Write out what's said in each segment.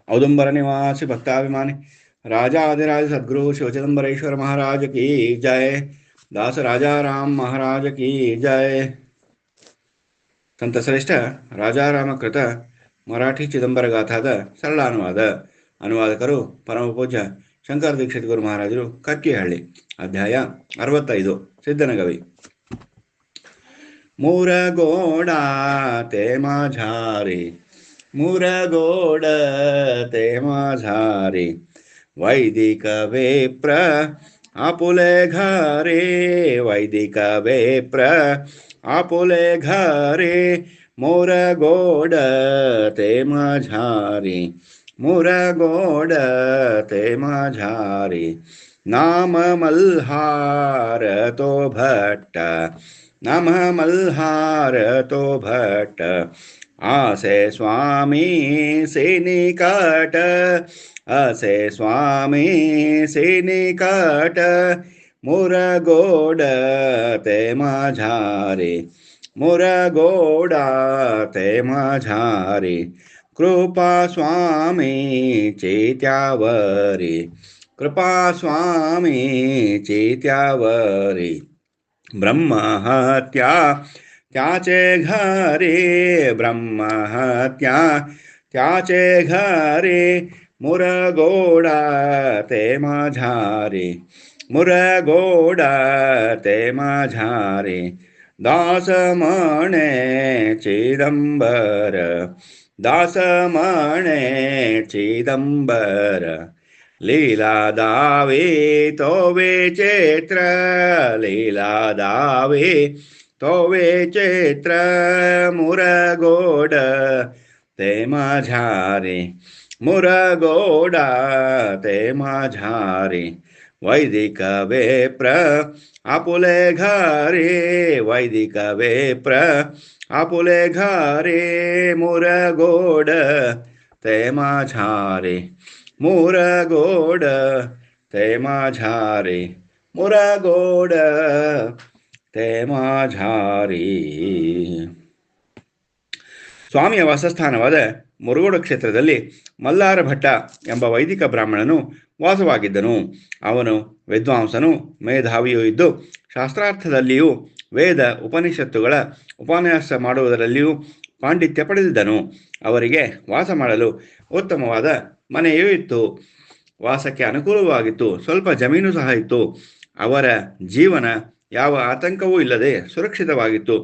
औदुंबर निवासी भक्ताभिमानी राजाधिराज सद्गुरु शिवचिदंबरेश्वर महाराज की जय। दास राजा राम महाराज की जय। ಸಂತಶ್ರೇಷ್ಠ ರಾಜಾರಾಮಕೃತ ಮರಾಠಿ ಚಿದಂಬರ ಗಾಥಾದ ಸರಳ ಅನುವಾದಕರು ಪರಮ ಪೂಜ್ಯ ಶಂಕರ ದೀಕ್ಷಿತ ಗುರು ಮಹಾರಾಜರು ಕಕ್ಕಿಹಳ್ಳಿ. ಅಧ್ಯಾಯ 65. ಸಿದ್ದನಗವಿ. ಮುರಗೋಡ ते माझारे, मुरगोड ते माझारे, वैदिक वेप्र आपुले घरे, वैदिक वेप्र आपुले घरे, मुरगोड ते माझारे, मुरगोड ते माझारे, नाम मल्हार तो भट्ट, नाम मल्हार तो भट्ट, आसे स्वामी से निकट, आसे स्वामी से निकट, मुरगोड ते माझारे, मुरगोड ते माझारे, कृपा स्वामी चेत्यावरी, कृपा स्वामी चेत्यावरी, ब्रह्महत्या त्याचे घरे, ब्रह्महत्या त्याचे घरे, मुरगोडा ते माझारे, मुरगोडा ते माझारे, दास म्हणे चिदंबर, दास म्हणे चिदंबर, लीला दावे तो विचित्र, लीला दावे तो विचित्र, मुरगोड ते माझारे, मुरगोड ते माझारे, वैदिक वेप्र आपुले घरे, वैदिक वेप्र आपुले घरे, मुरगोड ते माझारे, मुरगोड ते माझारे, मुरगोड ते माझारे. ಸ್ವಾಮಿಯ ವಾಸಸ್ಥಾನವಾದ ಮುರುಗೋಡ ಕ್ಷೇತ್ರದಲ್ಲಿ ಮಲ್ಲಾರ ಭಟ್ಟ ಎಂಬ ವೈದಿಕ ಬ್ರಾಹ್ಮಣನು ವಾಸವಾಗಿದ್ದನು. ಅವನು ವಿದ್ವಾಂಸನು, ಮೇಧಾವಿಯೂ ಇದ್ದು ಶಾಸ್ತ್ರಾರ್ಥದಲ್ಲಿಯೂ ವೇದ ಉಪನಿಷತ್ತುಗಳ ಉಪನ್ಯಾಸ ಮಾಡುವುದರಲ್ಲಿಯೂ ಪಾಂಡಿತ್ಯ ಪಡೆದಿದ್ದನು. ಅವರಿಗೆ ವಾಸ ಮಾಡಲು ಉತ್ತಮವಾದ ಮನೆಯೂ ಇತ್ತು. ವಾಸಕ್ಕೆ ಅನುಕೂಲವಾಗಿತ್ತು. ಸ್ವಲ್ಪ ಜಮೀನು ಸಹ ಇತ್ತು. ಅವರ ಜೀವನ ಯಾವ ಆತಂಕವೂ ಇಲ್ಲದೆ ಸುರಕ್ಷಿತವಾಗಿತ್ತು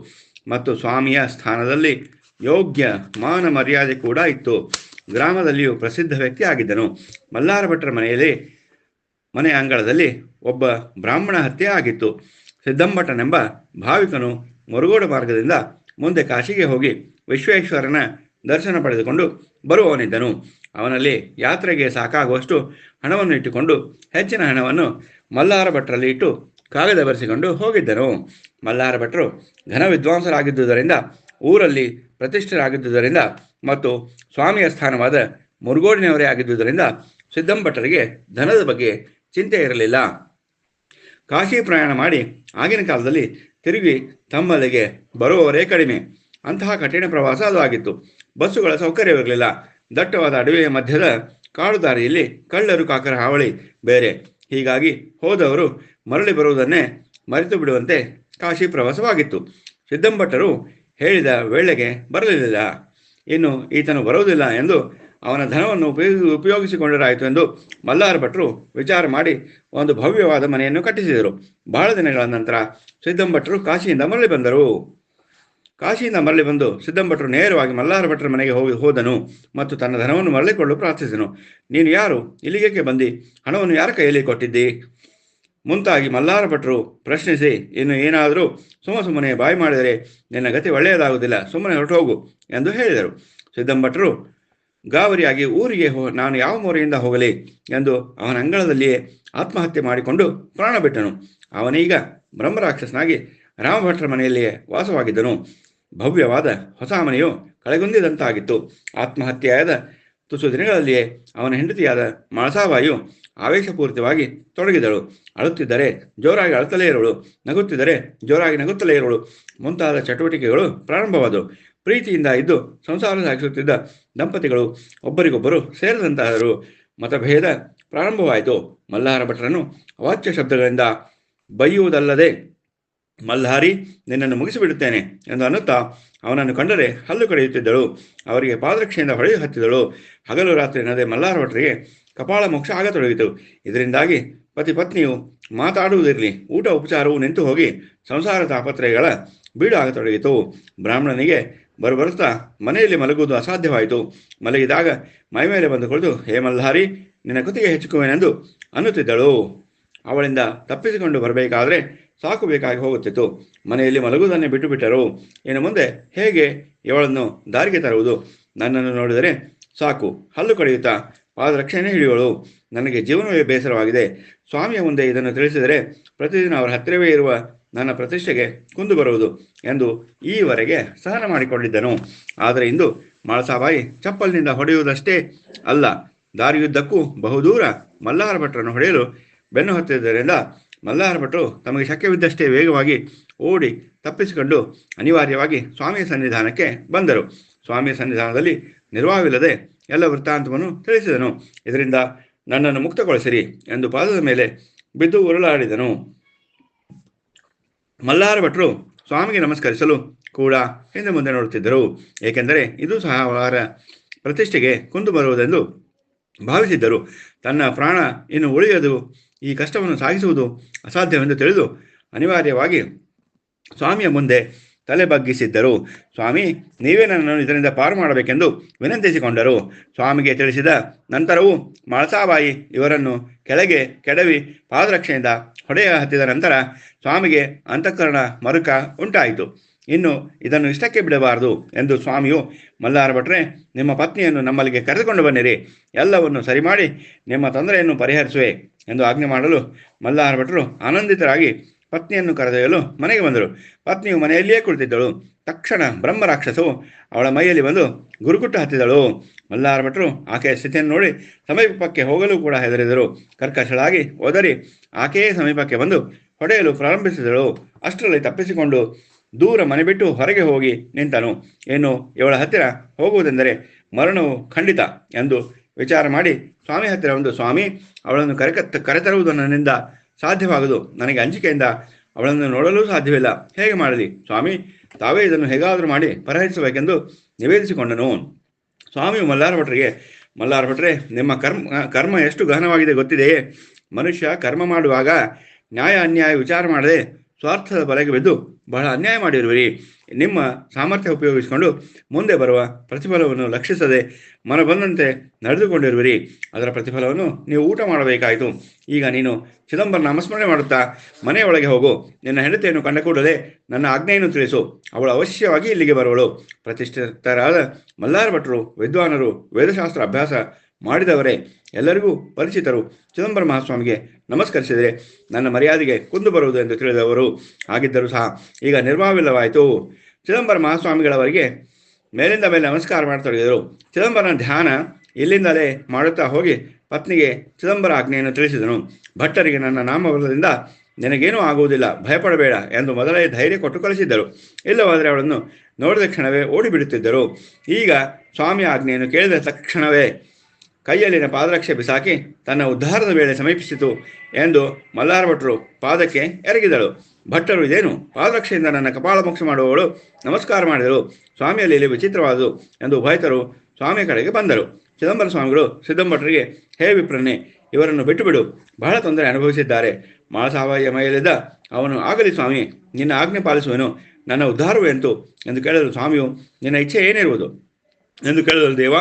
ಮತ್ತು ಸ್ವಾಮಿಯ ಸ್ಥಾನದಲ್ಲಿ ಯೋಗ್ಯ ಮಾನ ಮರ್ಯಾದೆ ಕೂಡ ಇತ್ತು. ಗ್ರಾಮದಲ್ಲಿಯೂ ಪ್ರಸಿದ್ಧ ವ್ಯಕ್ತಿ ಆಗಿದ್ದನು. ಮಲ್ಲಾರ ಭಟ್ಟರ ಮನೆ ಅಂಗಳದಲ್ಲಿ ಒಬ್ಬ ಬ್ರಾಹ್ಮಣ ಹತ್ಯೆ ಆಗಿತ್ತು. ಸಿದ್ದಂಭಟ್ಟನೆಂಬ ಭಾವಿಕನು ಮುರುಗೋಡ ಮಾರ್ಗದಿಂದ ಮುಂದೆ ಕಾಶಿಗೆ ಹೋಗಿ ವಿಶ್ವೇಶ್ವರನ ದರ್ಶನ ಪಡೆದುಕೊಂಡು ಬರುವವನಿದ್ದನು. ಅವನಲ್ಲಿ ಯಾತ್ರೆಗೆ ಸಾಕಾಗುವಷ್ಟು ಹಣವನ್ನು ಇಟ್ಟುಕೊಂಡು ಹೆಚ್ಚಿನ ಹಣವನ್ನು ಮಲ್ಲಾರ ಭಟ್ಟರಲ್ಲಿ ಇಟ್ಟು ಕಾಗದ ಬರೆಸಿಕೊಂಡು ಹೋಗಿದ್ದನು. ಮಲ್ಲಾರ ಭಟ್ಟರು ಘನ ವಿದ್ವಾಂಸರಾಗಿದ್ದುದರಿಂದ, ಊರಲ್ಲಿ ಪ್ರತಿಷ್ಠರಾಗಿದ್ದುದರಿಂದ ಮತ್ತು ಸ್ವಾಮಿಯ ಸ್ಥಾನವಾದ ಮುರುಗೋಡಿನವರೇ ಆಗಿದ್ದುದರಿಂದ ಸಿದ್ದಂಭಟ್ಟರಿಗೆ ಧನದ ಬಗ್ಗೆ ಚಿಂತೆ ಇರಲಿಲ್ಲ. ಕಾಶಿ ಪ್ರಯಾಣ ಮಾಡಿ ಆಗಿನ ಕಾಲದಲ್ಲಿ ತಿರುಗಿ ತಮ್ಮಲ್ಲಿಗೆ ಬರುವವರೇ ಕಡಿಮೆ. ಅಂತಹ ಕಠಿಣ ಪ್ರವಾಸ ಅದು ಆಗಿತ್ತು. ಬಸ್ಸುಗಳ ಸೌಕರ್ಯವಿರಲಿಲ್ಲ. ದಟ್ಟವಾದ ಅಡವಿಯ ಮಧ್ಯದ ಕಾಡು ದಾರಿಯಲ್ಲಿ ಕಳ್ಳರು ಕಾಕರ ಹಾವಳಿ ಬೇರೆ. ಹೀಗಾಗಿ ಹೋದವರು ಮರಳಿ ಬರುವುದನ್ನೇ ಮರೆತು ಬಿಡುವಂತೆ ಕಾಶಿ ಪ್ರವಾಸವಾಗಿತ್ತು. ಸಿದ್ದಂಭಟ್ಟರು ಹೇಳಿದ ವೇಳೆಗೆ ಬರಲಿಲ್ಲ. ಇನ್ನು ಈತನು ಬರುವುದಿಲ್ಲ ಎಂದು ಅವನ ಧನವನ್ನು ಉಪಯೋಗಿಸಿಕೊಂಡರಾಯಿತು ಎಂದು ಮಲ್ಲಾರ ಭಟ್ಟರು ವಿಚಾರ ಮಾಡಿ ಒಂದು ಭವ್ಯವಾದ ಮನೆಯನ್ನು ಕಟ್ಟಿಸಿದರು. ಬಹಳ ದಿನಗಳ ನಂತರ ಸಿದ್ದಂಭಟ್ಟರು ಕಾಶಿಯಿಂದ ಮರಳಿ ಬಂದರು. ಕಾಶಿಯಿಂದ ಮರಳಿ ಬಂದು ಸಿದ್ದಂಭಟ್ಟರು ನೇರವಾಗಿ ಮಲ್ಲಾರ ಭಟ್ಟರ ಮನೆಗೆ ಹೋದನು ಮತ್ತು ತನ್ನ ಧನವನ್ನು ಮರಳಿಕೊಳ್ಳಲು ಪ್ರಾರ್ಥಿಸಿದನು. ನೀನು ಯಾರು? ಇಲ್ಲಿಗೇಕೆ ಬಂದಿ? ಹಣವನ್ನು ಯಾರ ಕೈಯಲ್ಲಿ ಕೊಟ್ಟಿದ್ದಿ? ಮುಂತಾಗಿ ಮಲ್ಲಾರ ಭಟ್ಟರು ಪ್ರಶ್ನಿಸಿ, ಇನ್ನು ಏನಾದರೂ ಸುಮ್ಮನೆ ಬಾಯಿ ಮಾಡಿದರೆ ನಿನ್ನ ಗತಿ ಒಳ್ಳೆಯದಾಗುವುದಿಲ್ಲ, ಸುಮ್ಮನೆ ಹೊರಟು ಹೋಗು ಎಂದು ಹೇಳಿದರು. ಸಿದ್ದಂಭಟ್ಟರು ಗಾಬರಿಯಾಗಿ ಊರಿಗೆ ನಾನು ಯಾವ ಮೊರೆಯಿಂದ ಹೋಗಲಿ ಎಂದು ಅವನ ಅಂಗಳದಲ್ಲಿಯೇ ಆತ್ಮಹತ್ಯೆ ಮಾಡಿಕೊಂಡು ಪ್ರಾಣ ಬಿಟ್ಟನು. ಅವನೀಗ ಬ್ರಹ್ಮರಾಕ್ಷಸನಾಗಿ ರಾಮಭಟ್ಟರ ಮನೆಯಲ್ಲಿಯೇ ವಾಸವಾಗಿದ್ದನು. ಭವ್ಯವಾದ ಹೊಸ ಮನೆಯು ಕಳೆಗುಂದಿದಂತಾಗಿತ್ತು. ಆತ್ಮಹತ್ಯೆಯಾದ ತುಸು ದಿನಗಳಲ್ಲಿಯೇ ಅವನ ಹೆಂಡತಿಯಾದ ಮಾಳಸಾಬಾಯಿಯು ಆವೇಶಪೂರಿತವಾಗಿ ತೊಡಗಿದಳು. ಅಳುತ್ತಿದ್ದರೆ ಜೋರಾಗಿ ಅಳುತ್ತಲೇ ಇರೋಳು, ನಗುತ್ತಿದ್ದರೆ ಜೋರಾಗಿ ನಗುತ್ತಲೇ ಇರೋಳು ಮುಂತಾದ ಚಟುವಟಿಕೆಗಳು ಪ್ರಾರಂಭವಾದವು. ಪ್ರೀತಿಯಿಂದ ಇದ್ದು ಸಂಸಾರ ಸಾಗಿಸುತ್ತಿದ್ದ ದಂಪತಿಗಳು ಒಬ್ಬರಿಗೊಬ್ಬರು ಸೇರಿದಂತಾದರು. ಮತಭೇದ ಪ್ರಾರಂಭವಾಯಿತು. ಮಲ್ಲಾರ ಭಟ್ರನ್ನು ಅವಾಚ್ಯ ಶಬ್ದಗಳಿಂದ ಬೈಯುವುದಲ್ಲದೆ, ಮಲ್ಹಾರಿ, ನಿನ್ನನ್ನು ಮುಗಿಸಿಬಿಡುತ್ತೇನೆ ಎಂದು ಅನ್ನುತ್ತಾ ಅವನನ್ನು ಕಂಡರೆ ಹಲ್ಲು ಕಡಿಯುತ್ತಿದ್ದಳು. ಅವರಿಗೆ ಪಾದರಕ್ಷೆಯಿಂದ ಹೊಳೆಯು ಹತ್ತಿದಳು. ಹಗಲು ರಾತ್ರಿ ಎನ್ನದೆ ಮಲ್ಲಾರ ಭಟ್ರಿಗೆ ಕಪಾಳ ಮೋಕ್ಷ ಆಗತೊಡಗಿತು. ಇದರಿಂದಾಗಿ ಪತಿ ಪತ್ನಿಯು ಮಾತಾಡುವುದಿರಲಿ, ಊಟ ಉಪಚಾರವು ನಿಂತು ಹೋಗಿ ಸಂಸಾರ ತಾಪತ್ರಯಗಳ ಬೀಡು ಆಗತೊಡಗಿತು. ಬ್ರಾಹ್ಮಣನಿಗೆ ಬರುತ್ತಾ ಮನೆಯಲ್ಲಿ ಮಲಗುವುದು ಅಸಾಧ್ಯವಾಯಿತು. ಮಲಗಿದಾಗ ಮೈಮೇಲೆ ಬಂದು ಕುಳಿತು, ಹೇ ಮಲ್ಹಾರಿ, ನಿನ್ನ ಕುತ್ತಿಗೆ ಹೆಚ್ಚುಕುವೆನೆಂದು ಅನ್ನುತ್ತಿದ್ದಳು. ಅವಳಿಂದ ತಪ್ಪಿಸಿಕೊಂಡು ಬರಬೇಕಾದರೆ ಸಾಕು ಬೇಕಾಗಿ ಹೋಗುತ್ತಿತ್ತು. ಮನೆಯಲ್ಲಿ ಮಲಗುವುದನ್ನೇ ಬಿಟ್ಟು ಬಿಟ್ಟರು. ಇನ್ನು ಮುಂದೆ ಹೇಗೆ ಇವಳನ್ನು ದಾರಿಗೆ ತರುವುದು? ನನ್ನನ್ನು ನೋಡಿದರೆ ಸಾಕು ಹಲ್ಲು ಕಡಿಯುತ್ತಾ ಪಾದರಕ್ಷೆಯೇ ಹಿಡಿಯೋಳು. ನನಗೆ ಜೀವನವೇ ಬೇಸರವಾಗಿದೆ. ಸ್ವಾಮಿಯ ಮುಂದೆ ಇದನ್ನು ತಿಳಿಸಿದರೆ ಪ್ರತಿದಿನ ಅವರ ಹತ್ತಿರವೇ ಇರುವ ನನ್ನ ಪ್ರತಿಷ್ಠೆಗೆ ಕುಂದು ಬರುವುದು ಎಂದು ಈವರೆಗೆ ಸಹನ ಮಾಡಿಕೊಂಡಿದ್ದನು. ಆದರೆ ಇಂದು ಮಾಳಸಾಬಾಯಿ ಚಪ್ಪಲಿನಿಂದ ಹೊಡೆಯುವುದಷ್ಟೇ ಅಲ್ಲ, ದಾರಿಯುದ್ದಕ್ಕೂ ಬಹುದೂರ ಮಲ್ಲಾರ ಭಟ್ರನ್ನು ಹೊಡೆಯಲು ಬೆನ್ನು ಹತ್ತಿದ್ದರಿಂದ ಮಲ್ಲಾರ ಭಟ್ರು ತಮಗೆ ಶಕ್ಯವಿದ್ದಷ್ಟೇ ವೇಗವಾಗಿ ಓಡಿ ತಪ್ಪಿಸಿಕೊಂಡು ಅನಿವಾರ್ಯವಾಗಿ ಸ್ವಾಮಿಯ ಸನ್ನಿಧಾನಕ್ಕೆ ಬಂದರು. ಸ್ವಾಮಿಯ ಸನ್ನಿಧಾನದಲ್ಲಿ ನಿರ್ವಾಹವಿಲ್ಲದೆ ಎಲ್ಲ ವೃತ್ತಾಂತವನ್ನು ತಿಳಿಸಿದನು. ಇದರಿಂದ ನನ್ನನ್ನು ಮುಕ್ತಗೊಳಿಸಿರಿ ಎಂದು ಪಾದದ ಮೇಲೆ ಬಿದ್ದು ಉರುಳಾಡಿದನು. ಮಲ್ಲಾರ ಭಟ್ರು ಸ್ವಾಮಿಗೆ ನಮಸ್ಕರಿಸಲು ಕೂಡ ಹಿಂದೆ ಮುಂದೆ ನೋಡುತ್ತಿದ್ದರು. ಏಕೆಂದರೆ ಇದು ಸಹ ಅವರ ಪ್ರತಿಷ್ಠೆಗೆ ಕುಂದು ಬರುವುದೆಂದು ಭಾವಿಸಿದ್ದರು. ತನ್ನ ಪ್ರಾಣ ಇನ್ನು ಉಳಿಯದು, ಈ ಕಷ್ಟವನ್ನು ಸಾಗಿಸುವುದು ಅಸಾಧ್ಯವೆಂದು ತಿಳಿದು ಅನಿವಾರ್ಯವಾಗಿ ಸ್ವಾಮಿಯ ಮುಂದೆ ತಲೆ ಬಗ್ಗಿಸಿದ್ದರು. ಸ್ವಾಮಿ, ನೀವೇ ನನ್ನನ್ನು ಇದರಿಂದ ಪಾರು ಮಾಡಬೇಕೆಂದು ವಿನಂತಿಸಿಕೊಂಡರು. ಸ್ವಾಮಿಗೆ ತಿಳಿಸಿದ ನಂತರವೂ ಮಾಳಸಾಬಾಯಿ ಇವರನ್ನು ಕೆಳಗೆ ಕೆಡವಿ ಪಾದರಕ್ಷೆಯಿಂದ ಹೊಡೆಯ ಹತ್ತಿದ ನಂತರ ಸ್ವಾಮಿಗೆ ಅಂತಃಕರಣ ಮರುಕ ಉಂಟಾಯಿತು. ಇನ್ನು ಇದನ್ನು ಇಷ್ಟಕ್ಕೆ ಬಿಡಬಾರದು ಎಂದು ಸ್ವಾಮಿಯು, ಮಲ್ಲಾರ ಭಟ್ರೆ, ನಿಮ್ಮ ಪತ್ನಿಯನ್ನು ನಮ್ಮಲ್ಲಿಗೆ ಕರೆದುಕೊಂಡು ಬನ್ನಿರಿ, ಎಲ್ಲವನ್ನು ಸರಿ ಮಾಡಿ ನಿಮ್ಮ ತೊಂದರೆಯನ್ನು ಪರಿಹರಿಸುವೆ ಎಂದು ಆಜ್ಞೆ ಮಾಡಲು ಮಲ್ಲಾರ ಭಟ್ರು ಆನಂದಿತರಾಗಿ ಪತ್ನಿಯನ್ನು ಕರೆದೊಯ್ಯಲು ಮನೆಗೆ ಬಂದರು. ಪತ್ನಿಯು ಮನೆಯಲ್ಲಿಯೇ ಕುಳಿತಿದ್ದಳು. ತಕ್ಷಣ ಬ್ರಹ್ಮರಾಕ್ಷಸವು ಅವಳ ಮೈಯಲ್ಲಿ ಬಂದು ಗುರುಗುಟ್ಟು ಹತ್ತಿದಳು. ಮಲ್ಲಾರ ಭಟ್ರು ಆಕೆಯ ಸ್ಥಿತಿಯನ್ನು ನೋಡಿ ಸಮೀಪಕ್ಕೆ ಹೋಗಲು ಕೂಡ ಹೆದರಿದರು. ಕರ್ಕಶಳಾಗಿ ಒದರಿ ಆಕೆಯೇ ಸಮೀಪಕ್ಕೆ ಬಂದು ಹೊಡೆಯಲು ಪ್ರಾರಂಭಿಸಿದಳು. ಅಷ್ಟರಲ್ಲಿ ತಪ್ಪಿಸಿಕೊಂಡು ದೂರ ಮನೆ ಬಿಟ್ಟು ಹೊರಗೆ ಹೋಗಿ ನಿಂತನು. ಇನ್ನು ಇವಳ ಹತ್ತಿರ ಹೋಗುವುದೆಂದರೆ ಮರಣವು ಖಂಡಿತ ಎಂದು ವಿಚಾರ ಮಾಡಿ ಸ್ವಾಮಿ ಹತ್ತಿರ ಒಂದು, ಸ್ವಾಮಿ, ಅವಳನ್ನು ಕರೆತರುವುದು ನನ್ನಿಂದ ಸಾಧ್ಯವಾಗದು. ನನಗೆ ಅಂಜಿಕೆಯಿಂದ ಅವಳನ್ನು ನೋಡಲು ಸಾಧ್ಯವಿಲ್ಲ. ಹೇಗೆ ಮಾಡಲಿ ಸ್ವಾಮಿ? ತಾವೇ ಇದನ್ನು ಹೇಗಾದರೂ ಮಾಡಿ ಪರಿಹರಿಸಬೇಕೆಂದು ನಿವೇದಿಸಿಕೊಂಡನು. ಸ್ವಾಮಿಯು ಮಲ್ಲಾರ ಭಟ್ರಿಗೆ, ಮಲ್ಲಾರ ಭಟ್ರೆ, ನಿಮ್ಮ ಕರ್ಮ ಎಷ್ಟು ಗಹನವಾಗಿದೆ ಗೊತ್ತಿದೆಯೇ? ಮನುಷ್ಯ ಕರ್ಮ ಮಾಡುವಾಗ ನ್ಯಾಯ ಅನ್ಯಾಯ ವಿಚಾರ ಮಾಡದೆ ಸ್ವಾರ್ಥದ ಬಲೆಗೆ ಬಿದ್ದು ಬಹಳ ಅನ್ಯಾಯ ಮಾಡಿರುವಿರಿ. ನಿಮ್ಮ ಸಾಮರ್ಥ್ಯ ಉಪಯೋಗಿಸಿಕೊಂಡು ಮುಂದೆ ಬರುವ ಪ್ರತಿಫಲವನ್ನು ಲಕ್ಷಿಸದೆ ಮನ ಬಂದಂತೆ ನಡೆದುಕೊಂಡಿರುವಿರಿ. ಅದರ ಪ್ರತಿಫಲವನ್ನು ನೀವು ಊಟ ಮಾಡಬೇಕಾಯಿತು. ಈಗ ನೀನು ಚಿದಂಬರ ನಾಮಸ್ಮರಣೆ ಮಾಡುತ್ತಾ ಮನೆಯೊಳಗೆ ಹೋಗು. ನಿನ್ನ ಹೆಂಡತಿಯನ್ನು ಕಂಡ ಕೂಡಲೇ ನನ್ನ ಆಜ್ಞೆಯನ್ನು ತಿಳಿಸು. ಅವಳು ಅವಶ್ಯವಾಗಿ ಇಲ್ಲಿಗೆ ಬರುವಳು. ಪ್ರತಿಷ್ಠಿತರಾದ ಮಲ್ಲಾರ ಭಟ್ರು ವಿದ್ವಾನರು, ವೇದಶಾಸ್ತ್ರ ಅಭ್ಯಾಸ ಮಾಡಿದವರೇ, ಎಲ್ಲರಿಗೂ ಪರಿಚಿತರು. ಚಿದಂಬರ ಮಹಾಸ್ವಾಮಿಗೆ ನಮಸ್ಕರಿಸಿದರೆ ನನ್ನ ಮರ್ಯಾದೆಗೆ ಕುಂದು ಬರುವುದು ಎಂದು ತಿಳಿದವರು ಆಗಿದ್ದರೂ ಸಹ ಈಗ ನಿರ್ವಾಹವಿಲ್ಲವಾಯಿತು. ಚಿದಂಬರ ಮಹಾಸ್ವಾಮಿಗಳವರಿಗೆ ಮೇಲಿಂದ ಮೇಲೆ ನಮಸ್ಕಾರ ಮಾಡತೊಡಗಿದರು. ಚಿದಂಬರನ ಧ್ಯಾನ ಇಲ್ಲಿಂದಲೇ ಮಾಡುತ್ತಾ ಹೋಗಿ ಪತ್ನಿಗೆ ಚಿದಂಬರ ಆಜ್ಞೆಯನ್ನು ತಿಳಿಸಿದನು. ಭಟ್ಟರಿಗೆ ನನ್ನ ನಾಮಬಲದಿಂದ ನಿನಗೇನೂ ಆಗುವುದಿಲ್ಲ, ಭಯಪಡಬೇಡ ಎಂದು ಮೊದಲೇ ಧೈರ್ಯ ಕೊಟ್ಟು ಕಳಿಸಿದ್ದರು. ಇಲ್ಲವಾದರೆ ಅವಳನ್ನು ನೋಡಿದ ಕ್ಷಣವೇ ಓಡಿಬಿಡುತ್ತಿದ್ದರು. ಈಗ ಸ್ವಾಮಿ ಆಜ್ಞೆಯನ್ನು ಕೇಳಿದ ತಕ್ಷಣವೇ ಕೈಯಲ್ಲಿನ ಪಾದರಕ್ಷೆ ಬಿಸಾಕಿ ತನ್ನ ಉದ್ಧಾರದ ವೇಳೆ ಸಮೀಪಿಸಿತು ಎಂದು ಮಲ್ಲಾರ ಭಟ್ರು ಪಾದಕ್ಕೆ ಎರಗಿದಳು. ಭಟ್ಟರು, ಇದೇನು? ಪಾದರಕ್ಷೆಯಿಂದ ನನ್ನ ಕಪಾಳ ಮೋಕ್ಷ ಮಾಡುವವಳು ನಮಸ್ಕಾರ ಮಾಡಿದಳು. ಸ್ವಾಮಿಯಲ್ಲಿ ಇಲ್ಲಿ ವಿಚಿತ್ರವಾದುದು ಎಂದು ಉಭಯತರು ಸ್ವಾಮಿಯ ಕಡೆಗೆ ಬಂದರು. ಚಿದಂಬರ ಸ್ವಾಮಿಗಳು ಸಿದ್ದಂಭಟ್ರಿಗೆ, ಹೇ ವಿಪ್ರನೇ, ಇವರನ್ನು ಬಿಟ್ಟು ಬಿಡು, ಬಹಳ ತೊಂದರೆ ಅನುಭವಿಸಿದ್ದಾರೆ. ಮಾಳಸಾಬಾಯಿಯ ಮೈಯಲ್ಲಿದ್ದ ಅವನು, ಆಗಲಿ ಸ್ವಾಮಿ, ನಿನ್ನ ಆಜ್ಞೆ ಪಾಲಿಸುವೆನು, ನನ್ನ ಉದ್ಧಾರವು ಎಂತು ಎಂದು ಕೇಳಲು ಸ್ವಾಮಿಯು, ನಿನ್ನ ಇಚ್ಛೆ ಏನಿರುವುದು ಎಂದು ಕೇಳಲು, ದೇವ,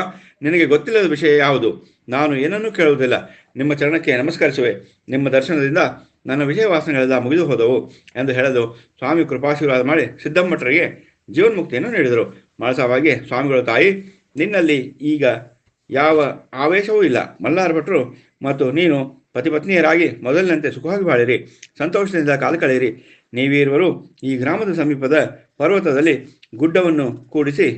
ನಿನಗೆ ಗೊತ್ತಿಲ್ಲದ ವಿಷಯ ಯಾವುದು? ನಾನು ಏನನ್ನೂ ಕೇಳುವುದಿಲ್ಲ. ನಿಮ್ಮ ಚರಣಕ್ಕೆ ನಮಸ್ಕರಿಸುವೆ. ನಿಮ್ಮ ದರ್ಶನದಿಂದ ನನ್ನ ವಿಷಯ ವಾಸನೆಗಳೆಲ್ಲ ಮುಗಿದು ಹೋದವು ಎಂದು ಹೇಳಲು ಸ್ವಾಮಿ ಕೃಪಾಶೀರ್ವಾದ ಮಾಡಿ ಸಿದ್ದಂಭಟ್ರಿಗೆ ಜೀವನ್ಮುಕ್ತಿಯನ್ನು ನೀಡಿದರು. ಮಾಳಸಾಬಾಯಿಗೆ ಸ್ವಾಮಿಗಳು, ತಾಯಿ, ನಿನ್ನಲ್ಲಿ ಈಗ ಯಾವ ಆವೇಶವೂ ಇಲ್ಲ. ಮಲ್ಲಾರ ಭಟ್ರು ಮತ್ತು ನೀನು ಪತಿಪತ್ನಿಯರಾಗಿ ಮೊದಲಿನಂತೆ ಸುಖವಾಗಿ ಬಾಳಿರಿ, ಸಂತೋಷದಿಂದ ಕಾಲ ಕಳೆಯಿರಿ. ನೀವೀರುವರು ಈ ಗ್ರಾಮದ ಸಮೀಪದ ಪರ್ವತದಲ್ಲಿ ಗುಡ್ಡವನ್ನು ಕೂಡಿಸಿ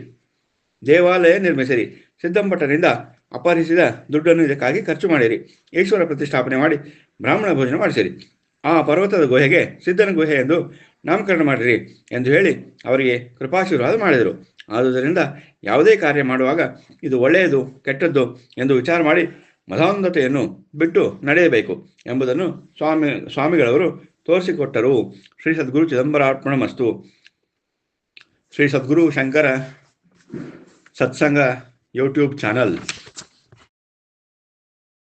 ದೇವಾಲಯ ನಿರ್ಮಿಸಿರಿ. ಸಿದ್ದಂಭಟ್ಟರಿಂದ ಅಪಹರಿಸಿದ ದುಡ್ಡನ್ನು ಇದಕ್ಕಾಗಿ ಖರ್ಚು ಮಾಡಿರಿ. ಈಶ್ವರ ಪ್ರತಿಷ್ಠಾಪನೆ ಮಾಡಿ ಬ್ರಾಹ್ಮಣ ಭೋಜನ ಮಾಡಿಸಿರಿ. ಆ ಪರ್ವತದ ಗುಹೆಗೆ ಸಿದ್ಧನ ಗುಹೆ ಎಂದು ನಾಮಕರಣ ಮಾಡಿರಿ ಎಂದು ಹೇಳಿ ಅವರಿಗೆ ಕೃಪಾಶೀರ್ವಾದ ಮಾಡಿದರು. ಆದುದರಿಂದ ಯಾವುದೇ ಕಾರ್ಯ ಮಾಡುವಾಗ ಇದು ಒಳ್ಳೆಯದು ಕೆಟ್ಟದ್ದು ಎಂದು ವಿಚಾರ ಮಾಡಿ ಮದಾಂಧತೆಯನ್ನು ಬಿಟ್ಟು ನಡೆಯಬೇಕು ಎಂಬುದನ್ನು ಸ್ವಾಮಿಗಳವರು ತೋರಿಸಿಕೊಟ್ಟರು. ಶ್ರೀ ಸದ್ಗುರು ಚಿದಂಬರಾರ್ಪಣಮಸ್ತು. ಶ್ರೀ ಸದ್ಗುರು ಶಂಕರ ಸತ್ಸಂಗ ಯೂಟ್ಯೂಬ್ ಚಾನಲ್.